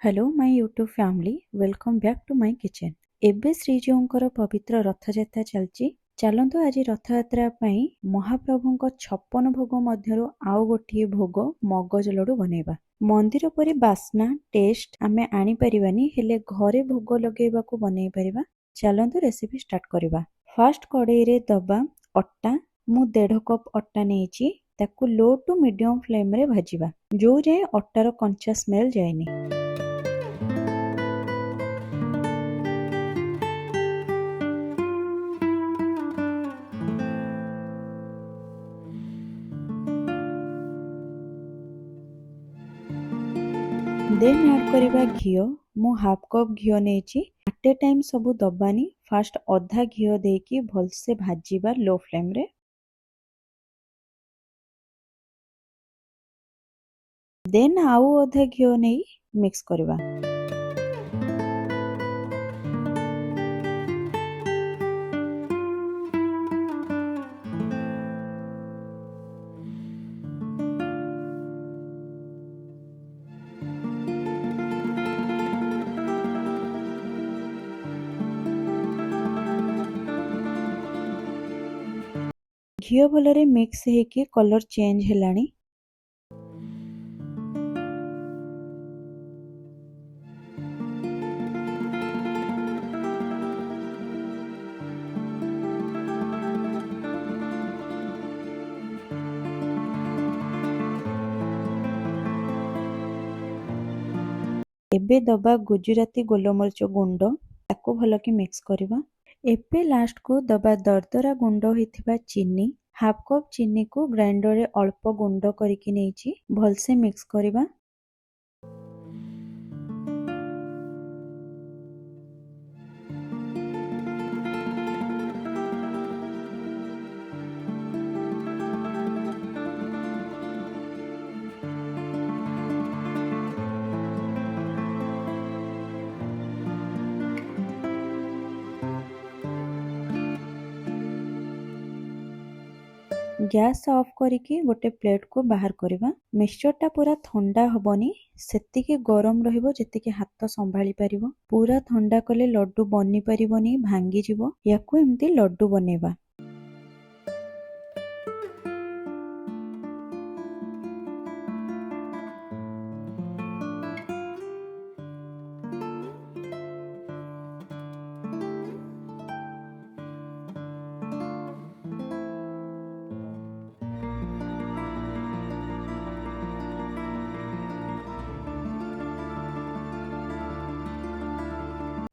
Hello my YouTube family welcome back to my kitchen. एबे श्रीजीउंकर पवित्र रथयात्रा चलची। चलंतु आज रथयात्रा पई महाप्रभुଙ୍କ 56 भोग मध्यरु आउ गोटिए भोग मगज लड्डू बनेबा। मंदिर परि बास्ना टेस्ट आमे आनी परिबानी हेले घरे भोग लगेबाकू बनै परिबा। चलंतु रेसिपी स्टार्ट करिबा। फर्स्ट कढ़ाई रे दबा अट्टा। मु 1.5 कप अट्टा नेची ताकू लो टू मीडियम फ्लेम रे भाजिबा जो जाय अट्टार कंचा स्मेल जायनी। देन ऐड करिबा घिओ। मु हाफ कप घिओ नेची। एट ए टाइम सबु दबानी। फास्ट अधा घिओ देकी भलसे भाजिबा लो फ्लेम रे। देन आउ अधा घिओ नेई मिक्स करिबा। घिओ भलरे मिक्स हेकी कलर चेंज हेलानी। एबे दबा गुजराती गोलमरिच गुंड ताकू भलकी मिक्स करिबा। एबे लास्ट को दबा दरदरा गुंड होइथिबा चीनी। हाफ कप चीनी को ग्राइंडर रे अल्प गुंड करिकी नेइची भलसे मिक्स करिबा। गैस ऑफ करिकी गोटे प्लेट को बाहर करिबा। मिक्सचर टा पूरा ठंडा हबनी सेतिकी गरम रहिबो जेतिकी हाथ संभाली परिबो। पूरा ठंडा कले लड्डू बनी परिबोनी भांगी जिवो। याकू एमती लड्डू बनेबा।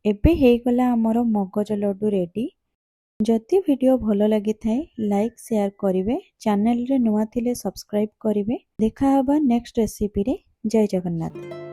एबे हेगला हमरो मगज लड्डू रेडी। जदि वीडियो भलो लगी थाए लाइक शेयर करिवे। चैनल रे नुआ थिले सब्सक्राइब करिवे। देखा हबा नेक्स्ट रेसिपी रे। जय जगन्नाथ।